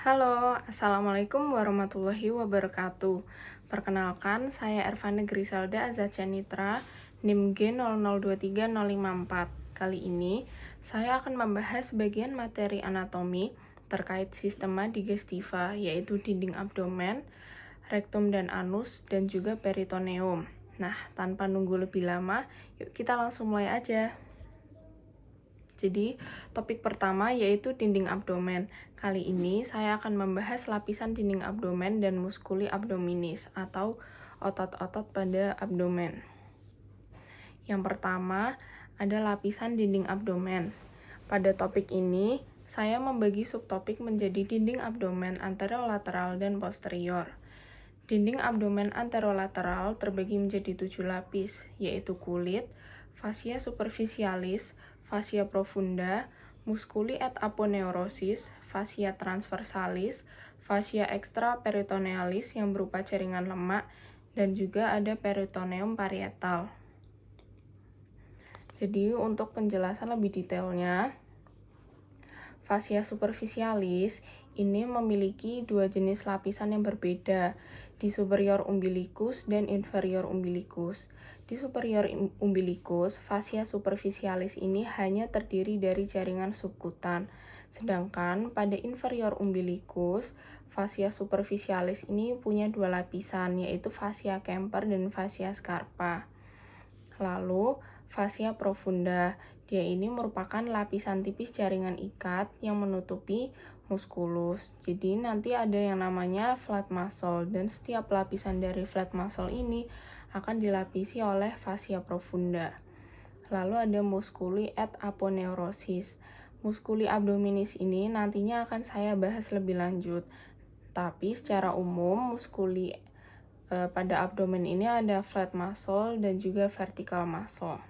Halo, Assalamualaikum warahmatullahi wabarakatuh. Perkenalkan, saya Ervana Griselda Azacanitra, NIM G0023054. Kali ini, saya akan membahas bagian materi anatomi terkait sistema digestiva, yaitu dinding abdomen, rektum dan anus, dan juga peritoneum. Nah, tanpa nunggu lebih lama, yuk kita langsung mulai aja. Jadi, topik pertama yaitu dinding abdomen. Kali ini saya akan membahas lapisan dinding abdomen dan muskuli abdominis atau otot-otot pada abdomen. Yang pertama ada lapisan dinding abdomen. Pada topik ini, saya membagi subtopik menjadi dinding abdomen anterolateral dan posterior. Dinding abdomen anterolateral terbagi menjadi 7 lapis, yaitu kulit, fascia superficialis, fascia profunda, musculi et aponeurosis, fascia transversalis, fascia extraperitonealis yang berupa jaringan lemak, dan juga ada peritoneum parietal. Jadi untuk penjelasan lebih detailnya, fascia superficialis ini memiliki dua jenis lapisan yang berbeda, di superior umbilicus dan inferior umbilicus. Di superior umbilicus, fascia superficialis ini hanya terdiri dari jaringan subkutan, sedangkan pada inferior umbilicus, fascia superficialis ini punya dua lapisan, yaitu fascia Kemper dan fascia Scarpa. Lalu, fascia profunda, dia ini merupakan lapisan tipis jaringan ikat yang menutupi muskulus. Jadi nanti ada yang namanya flat muscle, dan setiap lapisan dari flat muscle ini akan dilapisi oleh fascia profunda. Lalu ada musculi et aponeurosis. Musculi abdominis ini nantinya akan saya bahas lebih lanjut. Tapi secara umum musculi pada abdomen ini ada flat muscle dan juga vertical muscle.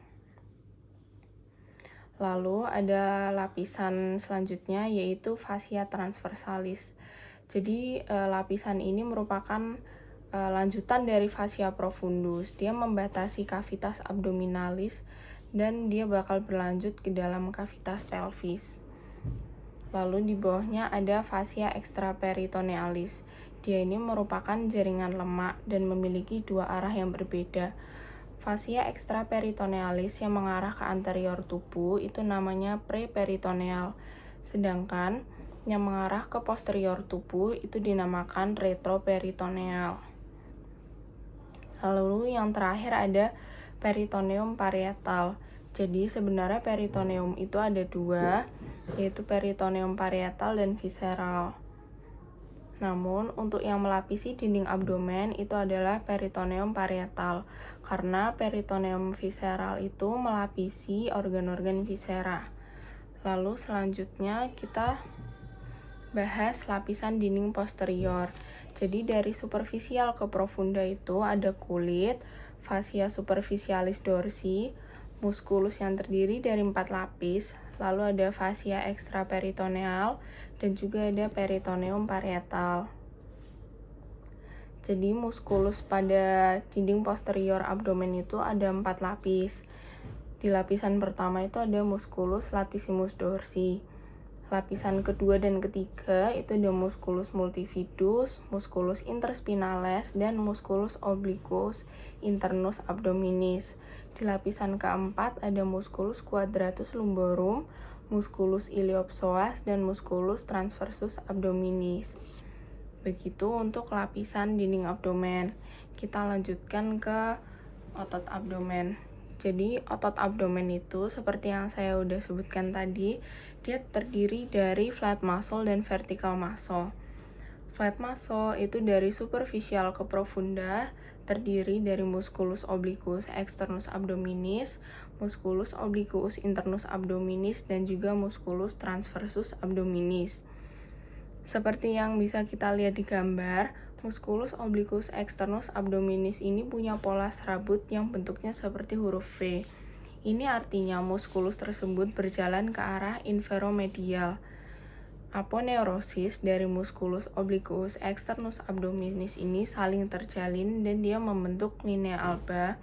Lalu ada lapisan selanjutnya yaitu fascia transversalis. Jadi lapisan ini merupakan lanjutan dari fascia profundus. Dia membatasi cavitas abdominalis dan dia bakal berlanjut ke dalam cavitas pelvis. Lalu di bawahnya ada fascia extraperitonealis. Dia ini merupakan jaringan lemak dan memiliki dua arah yang berbeda. Fascia extraperitonealis yang mengarah ke anterior tubuh itu namanya preperitoneal, sedangkan yang mengarah ke posterior tubuh itu dinamakan retroperitoneal. Lalu yang terakhir ada peritoneum parietal. Jadi sebenarnya peritoneum itu ada dua, yaitu peritoneum parietal dan visceral. Namun, untuk yang melapisi dinding abdomen itu adalah peritoneum parietal, karena peritoneum visceral itu melapisi organ-organ viscera. Lalu selanjutnya kita bahas lapisan dinding posterior. Jadi dari superficial ke profunda itu ada kulit, fascia superficialis dorsi, musculus yang terdiri dari 4 lapis, lalu ada fascia extraperitoneal, dan juga ada peritoneum parietal. Jadi muskulus pada dinding posterior abdomen itu ada 4 lapis. Di lapisan pertama itu ada musculus latissimus dorsi. Lapisan kedua dan ketiga itu ada musculus multifidus, musculus interspinales, dan musculus obliquus internus abdominis. Di lapisan keempat ada musculus quadratus lumborum, musculus iliopsoas, dan musculus transversus abdominis. Begitu untuk lapisan dinding abdomen. Kita lanjutkan ke otot abdomen. Jadi otot abdomen itu seperti yang saya udah sebutkan tadi, dia terdiri dari flat muscle dan vertical muscle. Flat muscle itu dari superficial ke profunda, terdiri dari musculus obliquus externus abdominis, musculus obliquus internus abdominis, dan juga musculus transversus abdominis. Seperti yang bisa kita lihat di gambar, musculus obliquus externus abdominis ini punya pola serabut yang bentuknya seperti huruf V. Ini artinya muskulus tersebut berjalan ke arah inferomedial. Aponeurosis dari musculus obliquus externus abdominis ini saling terjalin dan dia membentuk linea alba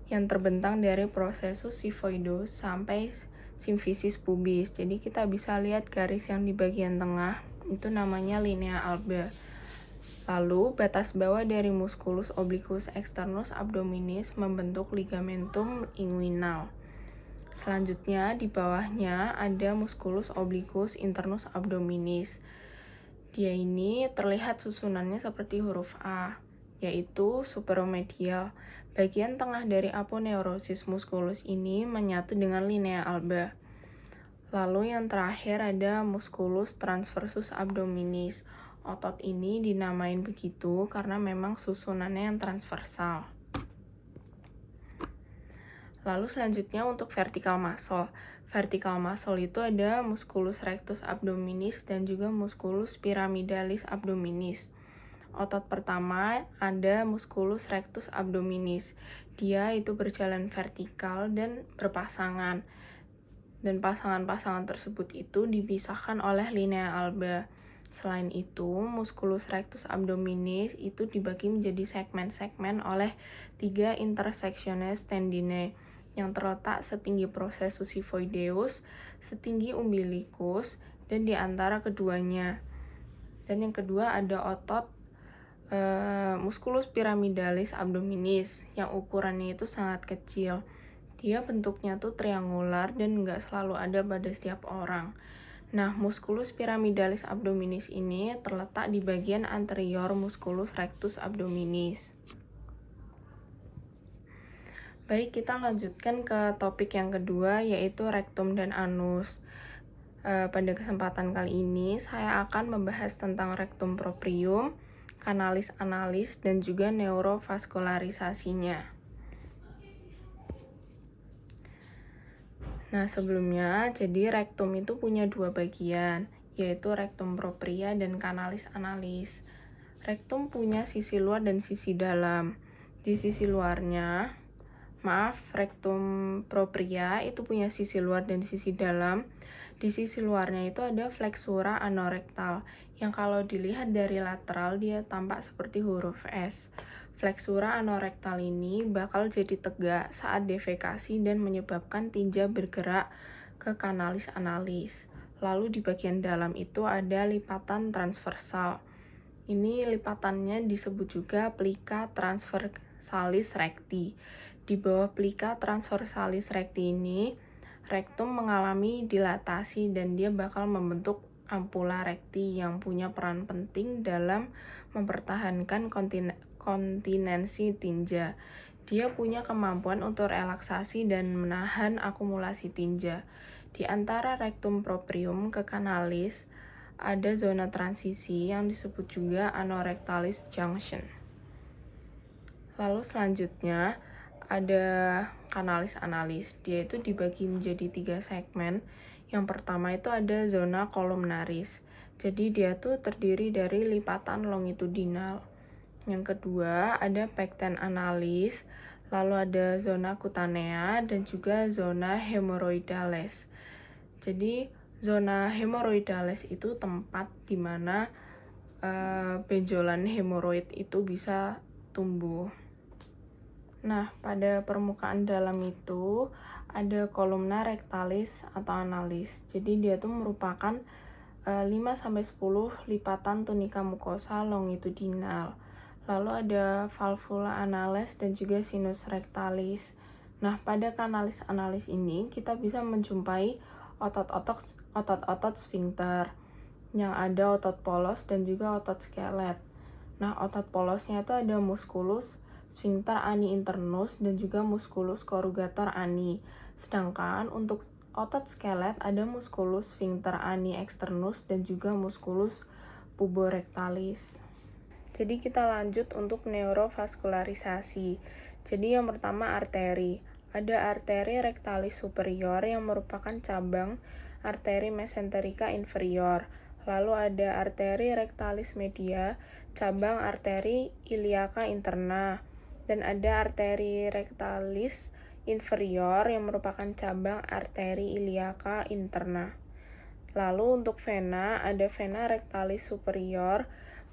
yang terbentang dari processus xiphoideus sampai symphysis pubis. Jadi kita bisa lihat garis yang di bagian tengah itu namanya linea alba. Lalu batas bawah dari musculus obliquus externus abdominis membentuk ligamentum inguinal. Selanjutnya di bawahnya ada musculus obliquus internus abdominis. Dia ini terlihat susunannya seperti huruf A, yaitu superomedial. Bagian tengah dari aponeurosis musculus ini menyatu dengan linea alba. Lalu yang terakhir ada musculus transversus abdominis. Otot ini dinamain begitu karena memang susunannya yang transversal. Lalu selanjutnya untuk vertical muscle. Vertical muscle itu ada musculus rectus abdominis dan juga musculus pyramidalis abdominis. Otot pertama ada musculus rectus abdominis. Dia itu berjalan vertikal dan berpasangan. Dan pasangan-pasangan tersebut itu dipisahkan oleh linea alba. Selain itu, musculus rectus abdominis itu dibagi menjadi segmen-segmen oleh 3 intersectiones tendinae yang terletak setinggi processus xiphoideus, setinggi umbilicus, dan di antara keduanya. Dan yang kedua ada otot musculus pyramidalis abdominis yang ukurannya itu sangat kecil. Dia bentuknya tuh triangular dan nggak selalu ada pada setiap orang. Nah, musculus pyramidalis abdominis ini terletak di bagian anterior musculus rectus abdominis. Baik, kita lanjutkan ke topik yang kedua, yaitu rektum dan anus. Pada kesempatan kali ini, saya akan membahas tentang rektum proprium, canalis analis, dan juga neurovaskularisasinya. Nah, sebelumnya, jadi rektum itu punya 2 bagian, yaitu rektum propria dan canalis analis. Rektum punya sisi luar dan sisi dalam. Di sisi luarnya, rektum propria itu punya sisi luar dan sisi dalam. Di sisi luarnya itu ada flexura anorektal, yang kalau dilihat dari lateral dia tampak seperti huruf S. Flexura anorektal ini bakal jadi tegak saat defekasi dan menyebabkan tinja bergerak ke canalis analis. Lalu di bagian dalam itu ada lipatan transversal. Ini lipatannya disebut juga plica transversalis recti. Di bawah plica transversalis recti ini, rektum mengalami dilatasi dan dia bakal membentuk ampula recti yang punya peran penting dalam mempertahankan kontinensi tinja. Dia punya kemampuan untuk relaksasi dan menahan akumulasi tinja. Di antara rektum proprium ke canalis ada zona transisi yang disebut juga anorectalis junction. Lalu selanjutnya ada canalis analis. Dia itu dibagi menjadi 3 segmen. Yang pertama itu ada zona columnaris. Jadi dia tuh terdiri dari lipatan longitudinal. Yang kedua ada pecten analis, lalu ada zona cutanea dan juga zona hemorrhoidales. Jadi zona hemorrhoidales itu tempat di mana benjolan hemoroid itu bisa tumbuh. Nah, pada permukaan dalam itu ada kolumna rectalis atau analis. Jadi dia tuh merupakan 5-10 lipatan tunika mukosa longitudinal. Lalu ada valvula analis dan juga sinus rectalis. Nah, pada canalis analis ini kita bisa menjumpai otot-otot sphincter yang ada otot polos dan juga otot skelet. Nah, otot polosnya itu ada musculus sphincter ani internus dan juga musculus corrugator ani. Sedangkan untuk otot skelet ada musculus sphincter ani externus dan juga musculus puborectalis. Jadi kita lanjut untuk neurovaskularisasi. Jadi yang pertama arteri. Ada arteri rectalis superior yang merupakan cabang arteri mesenterica inferior. Lalu ada arteri rectalis media, cabang arteri iliaca interna. Dan ada arteri rectalis inferior yang merupakan cabang arteri iliaca interna. Lalu untuk vena, ada vena rectalis superior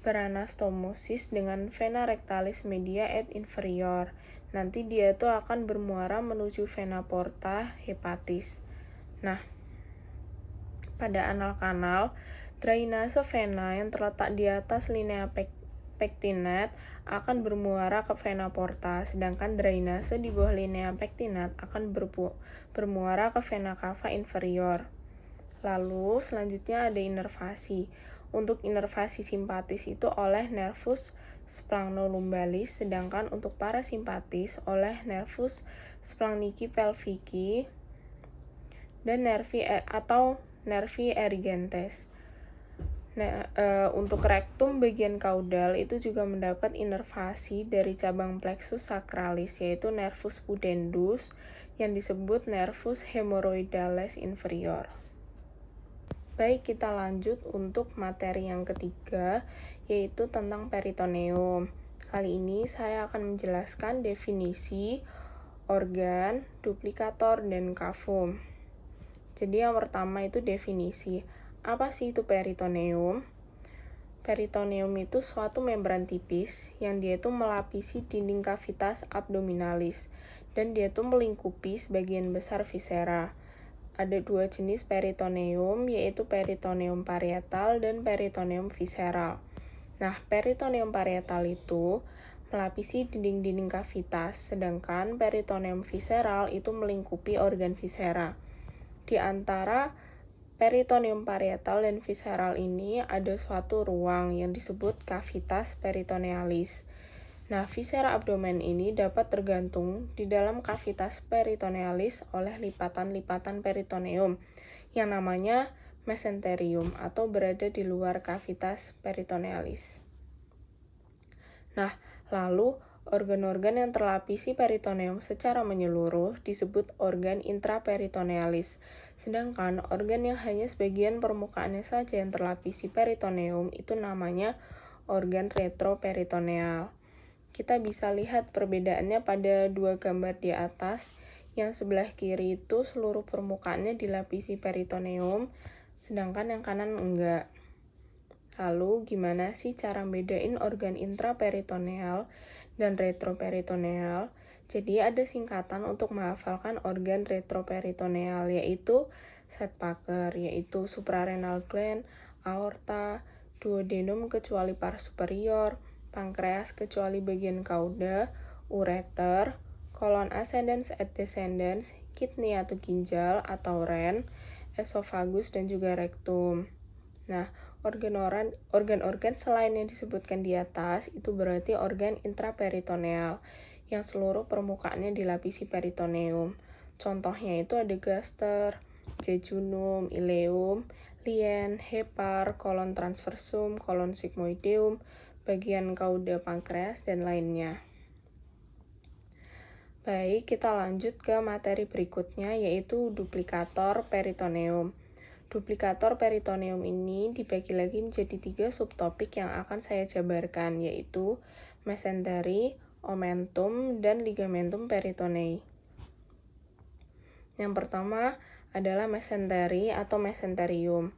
beranastomosis dengan vena rectalis media et inferior. Nanti dia itu akan bermuara menuju vena porta hepatis. Nah, pada anal kanal Drainase vena yang terletak di atas linea pectinat akan bermuara ke vena porta, sedangkan drainase di bawah linea pectinat akan bermuara ke vena cava inferior. Lalu selanjutnya ada inervasi. Untuk inervasi simpatis itu oleh nervus splagnolombalis, sedangkan untuk parasimpatis oleh nervus splagnici pelvici dan nervi erigentes. Nah, untuk rektum bagian kaudal itu juga mendapat inervasi dari cabang plexus sacralis, yaitu nervus pudendus yang disebut nervus hemorrhoidalis inferior. Baik, kita lanjut untuk materi yang ketiga, yaitu tentang peritoneum. Kali ini saya akan menjelaskan definisi organ, duplikator, dan kavum. Jadi yang pertama itu definisi. Apa sih itu peritoneum? Peritoneum itu suatu membran tipis yang dia itu melapisi dinding kavitas abdominalis dan dia itu melingkupi sebagian besar viscera. Ada dua jenis peritoneum, yaitu peritoneum parietal dan peritoneum visceral. Nah, peritoneum parietal itu melapisi dinding-dinding kavitas, sedangkan peritoneum visceral itu melingkupi organ viscera. Di antara peritoneum parietal dan visceral ini ada suatu ruang yang disebut cavitas peritonealis. Nah, viscera abdomen ini dapat tergantung di dalam cavitas peritonealis oleh lipatan-lipatan peritoneum yang namanya mesenterium atau berada di luar cavitas peritonealis. Nah, lalu organ-organ yang terlapisi peritoneum secara menyeluruh disebut organ intraperitonealis, sedangkan organ yang hanya sebagian permukaannya saja yang terlapisi peritoneum itu namanya organ retroperitoneal. Kita bisa lihat perbedaannya pada dua gambar di atas. Yang sebelah kiri itu seluruh permukaannya dilapisi peritoneum, sedangkan yang kanan enggak. Lalu gimana sih cara bedain organ intraperitoneal dan retroperitoneal? Jadi ada singkatan untuk menghafalkan organ retroperitoneal, yaitu Sedgwick, yaitu suprarenal gland, aorta, duodenum kecuali pars superior, pankreas kecuali bagian cauda, ureter, colon ascendens et descendens, kidney atau ginjal atau ren, esophagus dan juga rektum. Nah, organ-organ selain yang disebutkan di atas itu berarti organ intraperitoneal yang seluruh permukaannya dilapisi peritoneum. Contohnya itu ada gaster, jejunum, ileum, lien, hepar, kolon transversum, kolon sigmoideum, bagian cauda pankreas, dan lainnya. Baik, kita lanjut ke materi berikutnya, yaitu duplikator peritoneum. Duplikator peritoneum ini dibagi lagi menjadi 3 subtopik yang akan saya jabarkan, yaitu mesentery, omentum, dan ligamentum peritonei. Yang pertama adalah mesentery atau mesenterium.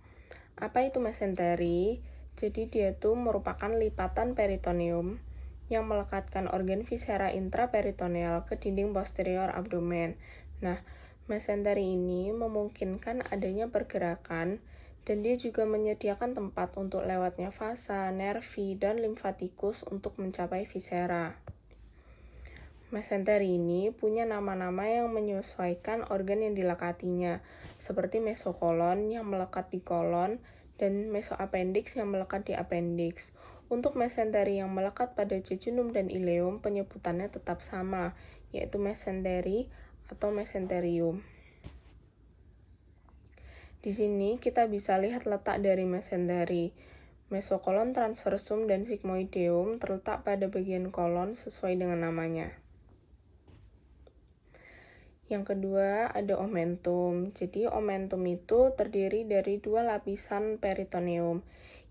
Apa itu mesentery? Jadi dia itu merupakan lipatan peritoneum yang melekatkan organ viscera intraperitoneal ke dinding posterior abdomen. Nah, mesentery ini memungkinkan adanya pergerakan dan dia juga menyediakan tempat untuk lewatnya vasa, nervi, dan limfatikus untuk mencapai viscera. Mesentery ini punya nama-nama yang menyesuaikan organ yang dilekatinya, seperti mesokolon yang melekat di kolon dan mesoappendix yang melekat di appendix. Untuk mesentery yang melekat pada jejunum dan ileum, penyebutannya tetap sama, yaitu mesentery atau mesenterium. Di sini kita bisa lihat letak dari mesentery. Mesokolon transversum dan sigmoideum terletak pada bagian kolon sesuai dengan namanya. Yang kedua ada omentum. Jadi omentum itu terdiri dari 2 lapisan peritoneum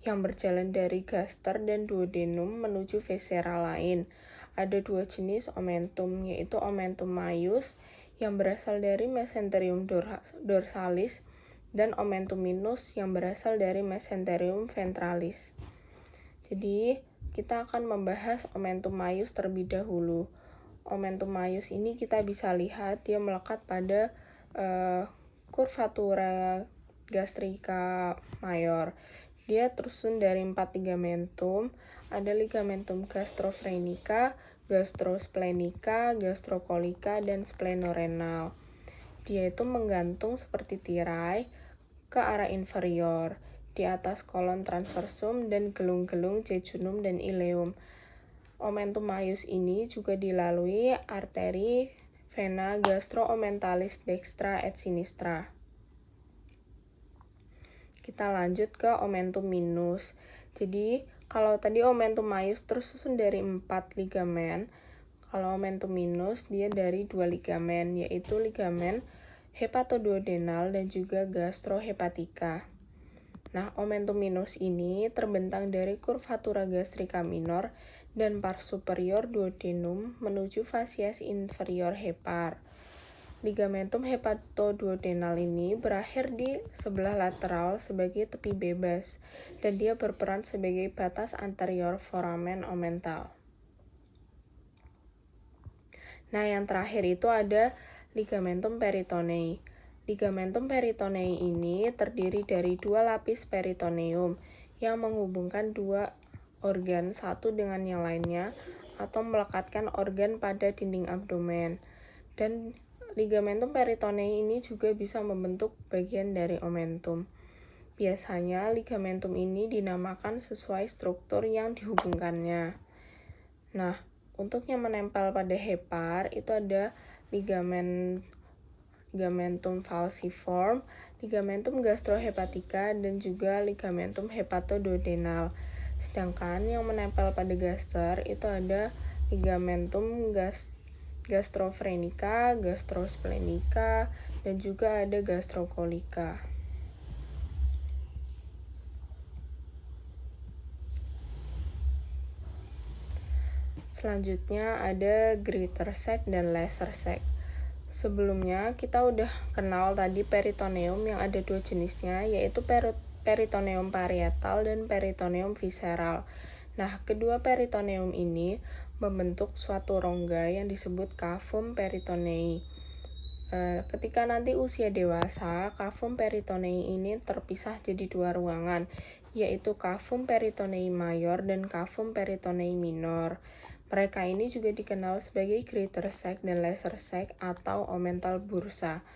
yang berjalan dari gaster dan duodenum menuju viscera lain. Ada 2 jenis omentum, yaitu omentum maius yang berasal dari mesenterium dorsalis dan omentum minus yang berasal dari mesenterium ventralis. Jadi kita akan membahas omentum maius terlebih dahulu. Omentum maius ini kita bisa lihat dia melekat pada curvatura gastrica mayor. Dia tersusun dari 4 ligamentum. Ada ligamentum gastrofrenica, gastrosplenica, gastrocolika, dan splenorenal. Dia itu menggantung seperti tirai ke arah inferior, di atas kolon transversum dan gelung-gelung jejunum dan ileum. Omentum maius ini juga dilalui arteri vena gastroomentalis dextra et sinistra. Kita lanjut ke omentum minus. Jadi, kalau tadi omentum maius tersusun dari 4 ligamen, kalau omentum minus dia dari 2 ligamen, yaitu ligamen hepatoduodenal dan juga gastrohepatika. Nah, omentum minus ini terbentang dari curvatura gastrica minor dan pars superior duodenum menuju facies inferior hepar. Ligamentum hepatoduodenal ini berakhir di sebelah lateral sebagai tepi bebas, dan dia berperan sebagai batas anterior foramen omental. Nah, yang terakhir itu ada ligamentum peritonei. Ligamentum peritonei ini terdiri dari 2 lapis peritoneum yang menghubungkan 2 organ satu dengan yang lainnya atau melekatkan organ pada dinding abdomen. Dan ligamentum peritonei ini juga bisa membentuk bagian dari omentum. Biasanya ligamentum ini dinamakan sesuai struktur yang dihubungkannya. Nah, untuk yang menempel pada hepar itu ada ligamentum falciform, ligamentum gastrohepatica, dan juga ligamentum hepatoduodenal. Sedangkan yang menempel pada gaster itu ada ligamentum gastrofrenica, gastrosplenica, dan juga ada gastrocolika. Selanjutnya ada greater sac dan lesser sac. Sebelumnya kita udah kenal tadi peritoneum yang ada 2 jenisnya, yaitu peritoneum parietal dan peritoneum visceral. Nah, kedua peritoneum ini membentuk suatu rongga yang disebut cavum peritonei. Ketika nanti usia dewasa, cavum peritonei ini terpisah jadi 2 ruangan, yaitu cavum peritonei mayor dan cavum peritonei minor. Mereka ini juga dikenal sebagai greater sac dan lesser sac atau omental bursa.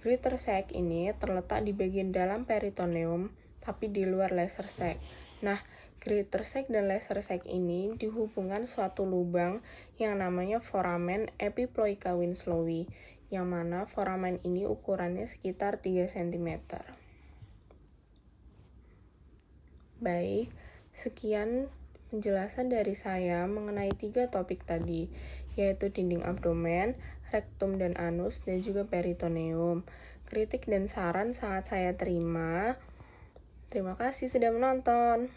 Greater sac ini terletak di bagian dalam peritoneum, tapi di luar lesser sac. Nah, greater sac dan lesser sac ini dihubungkan suatu lubang yang namanya foramen epiploica winslowi, yang mana foramen ini ukurannya sekitar 3 cm. Baik, sekian penjelasan dari saya mengenai 3 topik tadi, yaitu dinding abdomen, rektum dan anus, dan juga peritoneum. Kritik dan saran sangat saya terima. Terima kasih sudah menonton.